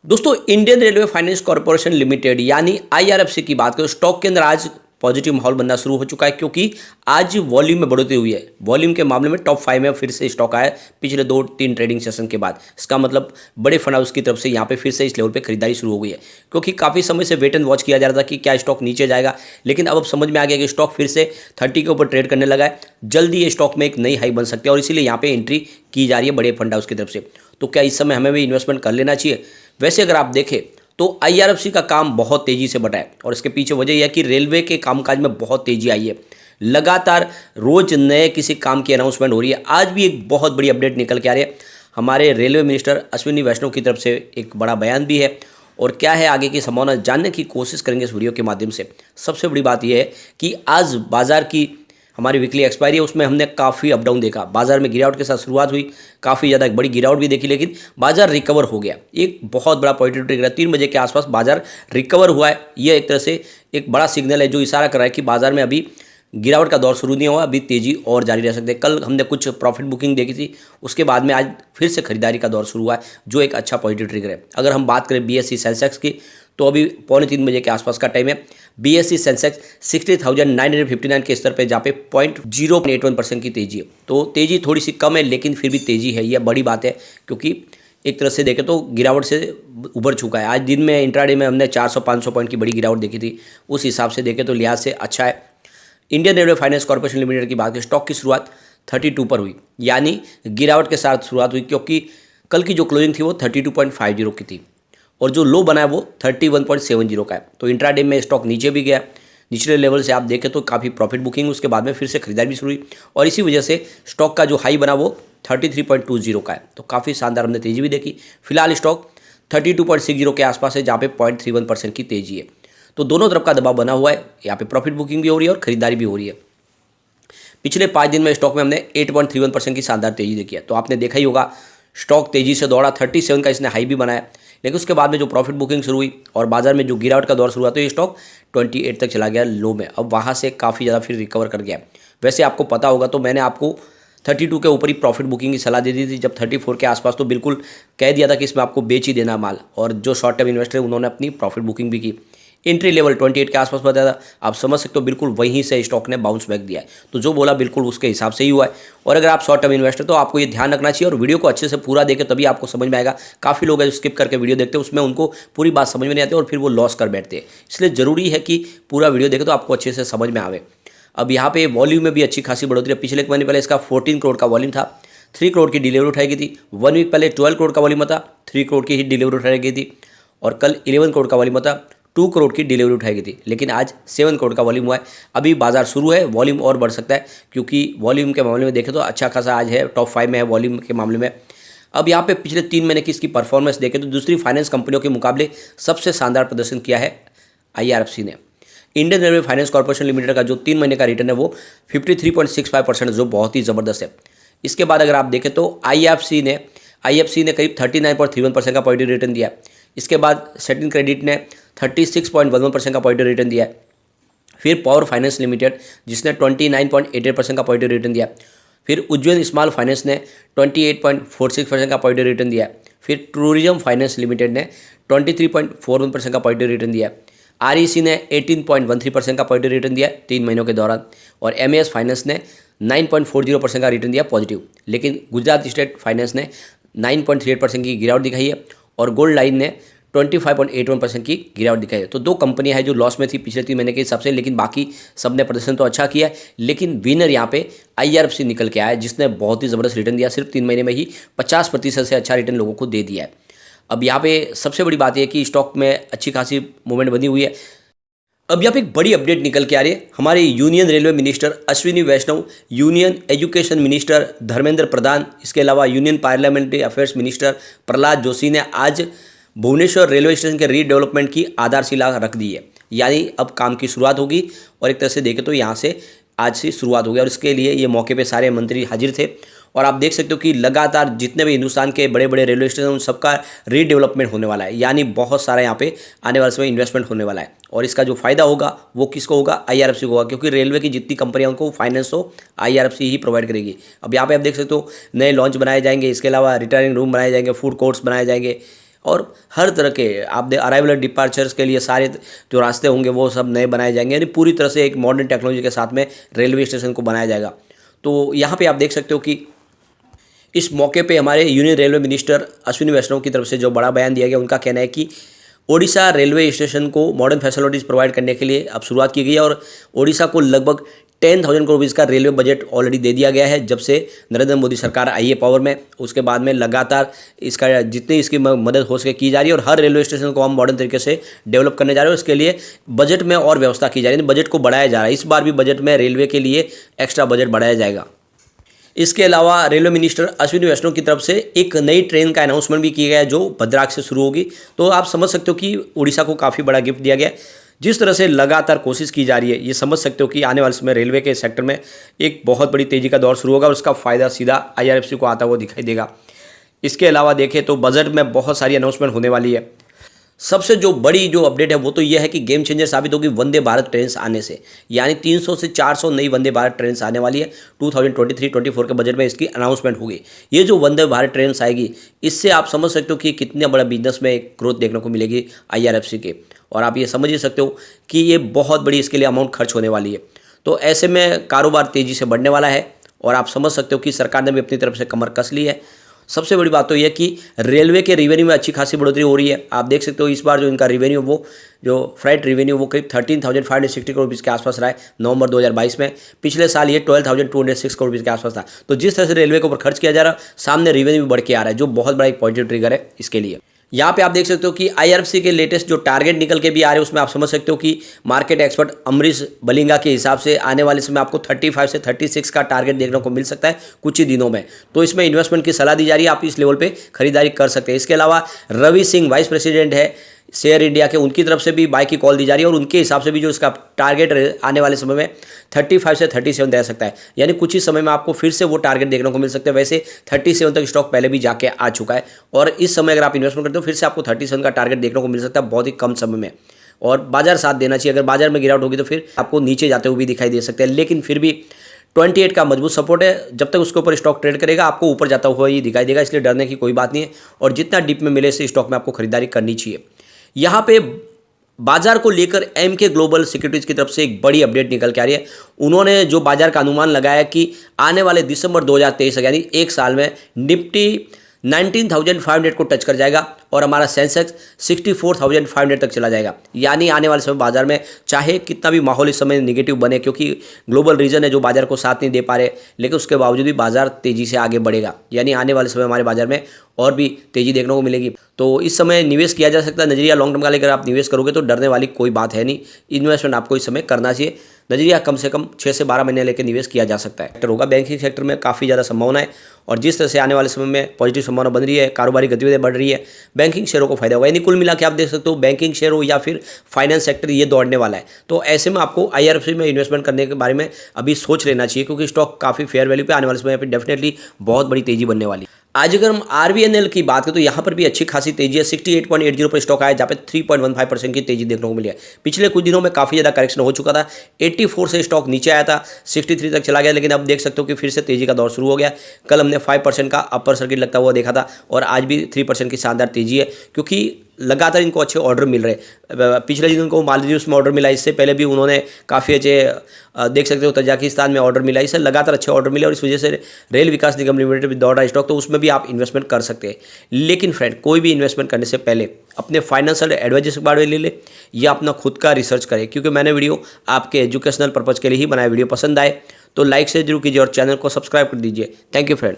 दोस्तों Indian railway finance corporation limited यानी IRFC की बात करें, स्टॉक के अंदर आज पॉजिटिव माहौल बनना शुरू हो चुका है क्योंकि आज वॉल्यूम में बढ़ोतरी हुई है। वॉल्यूम के मामले में टॉप 5 में फिर से स्टॉक आया पिछले 2-3 ट्रेडिंग सेशन के बाद। इसका मतलब बड़े फंड हाउस की तरफ से यहाँ पे फिर से इस लेवल पे खरीदारी शुरू हो गई है क्योंकि काफ़ी समय से वेट एंड वॉच किया जा रहा था कि क्या स्टॉक नीचे जाएगा, लेकिन अब समझ में आ गया कि स्टॉक फिर से 30 के ऊपर ट्रेड करने लगा है। जल्दी ये स्टॉक में एक नई हाई बन सकती है और इसीलिए यहाँ पे एंट्री की जा रही है बड़े फंड हाउस की तरफ से। तो क्या इस समय हमें भी इन्वेस्टमेंट कर लेना चाहिए? वैसे अगर आप देखें तो आईआरएफसी का काम बहुत तेज़ी से बढ़ा है और इसके पीछे वजह यह है कि रेलवे के कामकाज में बहुत तेज़ी आई है। लगातार रोज नए किसी काम की अनाउंसमेंट हो रही है। आज भी एक बहुत बड़ी अपडेट निकल के आ रही है। हमारे रेलवे मिनिस्टर अश्विनी वैष्णव की तरफ से एक बड़ा बयान भी है और क्या है आगे की संभावना जानने की कोशिश करेंगे इस वीडियो के माध्यम से। सबसे बड़ी बात यह है कि आज बाजार की हमारी वीकली एक्सपायरी है, उसमें हमने काफ़ी अप डाउन देखा। बाजार में गिरावट के साथ शुरुआत हुई, काफ़ी ज़्यादा एक बड़ी गिरावट भी देखी, लेकिन बाजार रिकवर हो गया। एक बहुत बड़ा पॉजिटिव ट्रिगर 3 बजे के आसपास बाजार रिकवर हुआ है। यह एक तरह से एक बड़ा सिग्नल है जो इशारा कर रहा है कि बाजार में अभी गिरावट का दौर शुरू नहीं हुआ, अभी तेज़ी और जारी रह सकती है। कल हमने कुछ प्रॉफिट बुकिंग देखी थी, उसके बाद में आज फिर से खरीदारी का दौर शुरू हुआ है जो एक अच्छा पॉजिटिव ट्रिगर है। अगर हम बात करें बीएसई सेंसेक्स की तो अभी 2:45 के आसपास का टाइम है। बीएसई सेंसेक्स 60,959 के स्तर पे जहाँ पे 0.81% की तेज़ी है। तो तेज़ी थोड़ी सी कम है लेकिन फिर भी तेज़ी है, यह बड़ी बात है क्योंकि एक तरह से देखें तो गिरावट से उभर चुका है। आज दिन में इंट्राडे में हमने 400-500 पॉइंट की बड़ी गिरावट देखी थी, उस हिसाब से देखें तो लिहाज से अच्छा है। Indian railway finance corporation limited की बात करें, स्टॉक की शुरुआत 32 पर हुई, यानी गिरावट के साथ शुरुआत हुई क्योंकि कल की जो क्लोजिंग थी वो 32.50 की थी और जो लो बना है वो 31.70 का है। तो इंट्राडे में स्टॉक नीचे भी गया। निचले लेवल से आप देखें तो काफ़ी प्रॉफिट बुकिंग, उसके बाद में फिर से खरीदारी भी शुरू हुई और इसी वजह से स्टॉक का जो हाई बना वो 33.20 का है। तो काफ़ी शानदार हमने तेज़ी भी देखी। फिलहाल स्टॉक 32.60 के आसपास है जहाँ पे 0.31% की तेज़ी है। तो दोनों तरफ का दबाव बना हुआ है, यहाँ पे प्रॉफिट बुकिंग भी हो रही है और खरीदारी भी हो रही है। पिछले 5 दिन में स्टॉक में हमने 8.31% की शानदार तेज़ी देखी है। तो आपने देखा ही होगा स्टॉक तेज़ी से दौड़ा, 37 का इसने हाई भी बनाया, लेकिन उसके बाद में जो प्रॉफिट बुकिंग शुरू हुई और बाजार में जो गिरावट का दौर शुरू हुआ तो ये स्टॉक 28 तक चला गया लो में। अब वहाँ से काफ़ी ज़्यादा फिर रिकवर कर गया। वैसे आपको पता होगा तो मैंने आपको 32 के ऊपर ही प्रॉफिट बुकिंग की सलाह दे दी थी। जब 34 के आसपास तो बिल्कुल कह दिया था कि इसमें आपको बेच ही देना माल, और जो शॉर्ट टर्म इन्वेस्टर है उन्होंने अपनी प्रॉफिट बुकिंग भी की। एंट्री लेवल 28 के आसपास बताया था, आप समझ सकते हो बिल्कुल वहीं से स्टॉक ने बाउंस बैक दिया है। तो जो बोला बिल्कुल उसके हिसाब से ही हुआ है। और अगर आप शॉर्ट टर्म इन्वेस्टर तो आपको ये ध्यान रखना चाहिए और वीडियो को अच्छे से पूरा देखें तभी आपको समझ में आएगा। काफ़ी लोग हैं जो स्किप करके वीडियो देखते हैं, उसमें उनको पूरी बात समझ में नहीं आती और फिर वो लॉस कर बैठते हैं। इसलिए ज़रूरी है कि पूरा वीडियो देखें तो आपको अच्छे से समझ में आवे। अब यहाँ पे वॉल्यूम में भी अच्छी खासी बढ़ोतरी है। पिछले एक महीने पहले इसका 14 करोड़ का वॉल्यूम था, 3 करोड़ की डिलीवरी उठाई गई थी। 1 वीक पहले 12 करोड़ का वॉल्यूम था, 3 करोड़ की ही डिलीवरी उठाई गई थी। और कल 11 करोड़ का वॉल्यूम था, 2 करोड़ की डिलीवरी उठाई गई थी। लेकिन आज 7 करोड़ का वॉल्यूम हुआ है। अभी बाजार शुरू है, वॉल्यूम और बढ़ सकता है क्योंकि वॉल्यूम के मामले में देखें तो अच्छा खासा आज है, टॉप 5 में है वॉल्यूम के मामले में। अब यहाँ पे पिछले 3 महीने की इसकी परफॉर्मेंस देखें तो दूसरी फाइनेंस कंपनियों के मुकाबले सबसे शानदार प्रदर्शन किया है आईआरएफसी ने। Indian railway finance corporation limited का जो 3 महीने का रिटर्न है वो 53.65%, जो बहुत ही ज़बरदस्त है। इसके बाद अगर आप देखें तो आईएफसी ने करीब 39.31% का पॉजिटिव रिटर्न दिया। इसके बाद सेटिंग क्रेडिट ने 36.11% का पॉजिटिव रिटर्न दिया। फिर पावर फाइनेंस लिमिटेड जिसने 29.88% का पॉजिटिव रिटर्न दिया। फिर उज्जवल स्मॉल फाइनेंस ने 28.46% का पॉजिटिव रिटर्न दिया। फिर टूरिज्म फाइनेंस लिमिटेड ने 23.41% का पॉजिटिव रिटर्न दिया। आरईसी ने 18.13% का पॉजिटिव रिटर्न दिया 3 महीनों के दौरान। और एमएएस फाइनेंस ने 9.40% का रिटर्न दिया पॉजिटिव। लेकिन गुजरात स्टेट फाइनेंस ने 9.38% की गिरावट दिखाई है और गोल्ड लाइन ने 25.81% की गिरावट दिखाई है। तो 2 कंपनियां हैं जो लॉस में थी पिछले 3 महीने के हिसाब से, लेकिन बाकी सब ने प्रदर्शन तो अच्छा किया है। लेकिन विनर यहाँ पे आईआरएफसी निकल के आया है जिसने बहुत ही ज़बरदस्त रिटर्न दिया। सिर्फ 3 महीने में ही 50% से अच्छा रिटर्न लोगों को दे दिया है। अब यहाँ पे सबसे बड़ी बात यह है कि स्टॉक में अच्छी खासी मूवमेंट बनी हुई है। अब यहाँ पे एक बड़ी अपडेट निकल के आ रही है। हमारे यूनियन रेलवे मिनिस्टर अश्विनी वैष्णव, union education minister Dharmendra Pradhan, इसके अलावा union parliamentary affairs minister Prahlad Joshi ने आज भुवनेश्वर रेलवे स्टेशन के रीडेवलपमेंट की आधारशिला रख दी है। यानी अब काम की शुरुआत होगी और एक तरह से देखें तो यहाँ से आज से शुरुआत हो गई और इसके लिए ये मौके पे सारे मंत्री हाजिर थे। और आप देख सकते हो कि लगातार जितने भी हिंदुस्तान के बड़े बड़े रेलवे स्टेशन उन सबका रीडेवलपमेंट होने वाला है। यानी बहुत सारा यहाँ पे आने वाले समय इन्वेस्टमेंट होने वाला है और इसका जो फायदा होगा वो किसको होगा? आईआरएफसी को होगा, क्योंकि रेलवे की जितनी कंपनियां उनको फाइनेंस हो आईआरएफसी ही प्रोवाइड करेगी। अब यहाँ पे आप देख सकते हो नए लॉन्च बनाए जाएंगे, इसके अलावा रिटायरिंग रूम बनाए जाएंगे, फूड कोर्ट्स बनाए जाएंगे और हर तरह के आप अराइवल और डिपार्चर्स के लिए सारे जो रास्ते होंगे वो सब नए बनाए जाएंगे, यानी पूरी तरह से एक मॉडर्न टेक्नोलॉजी के साथ में रेलवे स्टेशन को बनाया जाएगा। तो यहाँ पे आप देख सकते हो कि इस मौके पे हमारे यूनियन रेलवे मिनिस्टर अश्विनी वैष्णव की तरफ से जो बड़ा बयान दिया गया, उनका कहना है कि ओडिशा रेलवे स्टेशन को मॉडर्न फैसिलिटीज़ प्रोवाइड करने के लिए अब शुरुआत की गई है और ओडिशा को लगभग 10,000 करोड़ रुपीज़ का रेलवे बजट ऑलरेडी दे दिया गया है जब से नरेंद्र मोदी सरकार आई है पावर में। उसके बाद में लगातार इसका जितनी इसकी मदद हो सके की जा रही है और हर रेलवे स्टेशन को हम मॉडर्न तरीके से डेवलप करने जा रहे हैं। उसके लिए बजट में और व्यवस्था की जा रही है, बजट को बढ़ाया जा रहा है। इस बार भी बजट में रेलवे के लिए एक्स्ट्रा बजट बढ़ाया जाएगा। इसके अलावा रेलवे मिनिस्टर अश्विनी वैष्णव की तरफ से एक नई ट्रेन का अनाउंसमेंट भी किया गया है जो भद्राक से शुरू होगी। तो आप समझ सकते हो कि उड़ीसा को काफ़ी बड़ा गिफ्ट दिया गया है। जिस तरह से लगातार कोशिश की जा रही है, ये समझ सकते हो कि आने वाले समय रेलवे के सेक्टर में एक बहुत बड़ी तेज़ी का दौर शुरू होगा और उसका फ़ायदा सीधा IRFC को आता हुआ दिखाई देगा। इसके अलावा देखें तो बजट में बहुत सारी अनाउंसमेंट होने वाली है। सबसे जो बड़ी जो अपडेट है वो तो यह है कि गेम चेंजर साबित होगी वंदे भारत ट्रेन आने से, यानी 300 से 400 नई वंदे भारत ट्रेन आने वाली है। 2023-24 के बजट में इसकी अनाउंसमेंट होगी। ये जो वंदे भारत ट्रेन आएगी, इससे आप समझ सकते हो कि कितने बड़ा बिजनेस में एक ग्रोथ देखने को मिलेगी IRFC के, और आप ये समझ ही सकते हो कि ये बहुत बड़ी इसके लिए अमाउंट खर्च होने वाली है। तो ऐसे में कारोबार तेज़ी से बढ़ने वाला है और आप समझ सकते हो कि सरकार ने भी अपनी तरफ से कमर कस ली है। सबसे बड़ी बात तो यह कि रेलवे के रिवेन्यू में अच्छी खासी बढ़ोतरी हो रही है। आप देख सकते हो इस बार जो इनका रिवेन्यू वो जो फ्राइट रिवेन्यू वो करीब 13,560 करोड़ रुपये के आसपास रहा है नवंबर 2022 में। पिछले साल ये 12,206 करोड़ रुपये के आसपास था। तो जिस तरह से रेलवे के ऊपर खर्च किया जा रहा है, सामने रिवेन्यू भी बढ़ के आ रहा है, जो बहुत बड़ा एक पॉजिटिव ट्रिगर है इसके लिए। यहाँ पे आप देख सकते हो कि IRFC के लेटेस्ट जो टारगेट निकल के भी आ रहे हैं, उसमें आप समझ सकते हो कि मार्केट एक्सपर्ट अमरीश बलिंगा के हिसाब से आने वाले समय आपको 35 से 36 का टारगेट देखने को मिल सकता है कुछ ही दिनों में। तो इसमें इन्वेस्टमेंट की सलाह दी जा रही है, आप इस लेवल पे खरीदारी कर सकते हैं। इसके अलावा रवि सिंह वाइस प्रेसिडेंट है शेयर इंडिया के, उनकी तरफ से भी बाय की कॉल दी जा रही है और उनके हिसाब से भी जो इसका टारगेट आने वाले समय में 35 से 37 दे सकता है, यानी कुछ ही समय में आपको फिर से वो टारगेट देखने को मिल सकते हैं। वैसे 37 तक स्टॉक पहले भी जाके आ चुका है और इस समय अगर आप इन्वेस्टमेंट करते हो फिर से आपको 37 का टारगेट देखने को मिल सकता है बहुत ही कम समय में। और बाजार साथ देना चाहिए, अगर बाजार में गिरावट होगी तो फिर आपको नीचे जाते हुए भी दिखाई दे सकते हैं, लेकिन फिर भी 28 का मजबूत सपोर्ट है। जब तक उसके ऊपर स्टॉक ट्रेड करेगा आपको ऊपर जाता हुआ ही दिखाई देगा, इसलिए डरने की कोई बात नहीं है और जितना डिप में मिले इस स्टॉक में आपको खरीदारी करनी चाहिए। यहाँ पे बाजार को लेकर एमके ग्लोबल सिक्योरिटीज की तरफ से एक बड़ी अपडेट निकल के आ रही है। उन्होंने जो बाजार का अनुमान लगाया कि आने वाले दिसंबर 2023 यानी एक साल में निफ्टी 19,500 को टच कर जाएगा और हमारा सेंसेक्स 64,500 तक चला जाएगा। यानी आने वाले समय बाजार में चाहे कितना भी माहौल इस समय नेगेटिव बने, क्योंकि ग्लोबल रीजन है जो बाजार को साथ नहीं दे पा रहे, लेकिन उसके बावजूद भी बाजार तेजी से आगे बढ़ेगा। यानी आने वाले समय हमारे बाजार में और भी तेजी देखने को मिलेगी। तो इस समय निवेश किया जा सकता है। नजरिया लॉन्ग टर्म का लेकर आप निवेश करोगे तो डरने वाली कोई बात है नहीं। इन्वेस्टमेंट आपको इस समय करना चाहिए। नजरिया कम से कम 6 से 12 महीने लेकर निवेश किया जा सकता है। सेक्टर होगा बैंकिंग सेक्टर में काफ़ी ज़्यादा संभावना है और जिस तरह से आने वाले समय में पॉजिटिव संभावना बन रही है, कारोबारी गतिविधियां बढ़ रही है, बैंकिंग शेयरों को फायदा होगा। यानी कुल मिला के आप देख सकते हो बैंकिंग शेयर हो या फिर फाइनेंस सेक्टर, ये दौड़ने वाला है। तो ऐसे में आपको IRFC में इन्वेस्टमेंट करने के बारे में अभी सोच लेना चाहिए, क्योंकि स्टॉक काफ़ी फेयर वैल्यू पे आने वाले समय पर डेफिनेटली बहुत बड़ी तेजी बनने वाली है। आज अगर हम RVNL की बात करें तो यहाँ पर भी अच्छी खासी तेजी है। 68.80 पर स्टॉक आया, जहाँ पे 3.15% की तेजी देखने को मिली है। पिछले कुछ दिनों में काफ़ी ज़्यादा करेक्शन हो चुका था। 84 से स्टॉक नीचे आया था, 63 तक चला गया, लेकिन अब देख सकते हो कि फिर से तेजी का दौर शुरू हो गया। कल हमने 5% का अपर सर्किट लगता हुआ देखा था और आज भी 3% की शानदार तेजी है, क्योंकि लगातार इनको अच्छे ऑर्डर मिल रहे। पिछले दिन उनको मालदीव्स में ऑर्डर मिला, इससे पहले भी उन्होंने काफ़ी अच्छे देख सकते हो तजाकिस्तान में ऑर्डर मिला। इससे लगातार अच्छे ऑर्डर मिले और इस वजह से रेल विकास निगम लिमिटेड भी दौड़ रहा है स्टॉक, तो उसमें भी आप इन्वेस्टमेंट कर सकते हैं। लेकिन फ्रेंड, कोई भी इन्वेस्टमेंट करने से पहले अपने फाइनेंशियल एडवाइजर के बारे में ले ले या अपना खुद का रिसर्च करें, क्योंकि मैंने वीडियो आपके एजुकेशनल पर्पज़ के लिए ही बनाया। वीडियो पसंद आए तो लाइक से जरूर कीजिए और चैनल को सब्सक्राइब कर दीजिए। Thank you friend.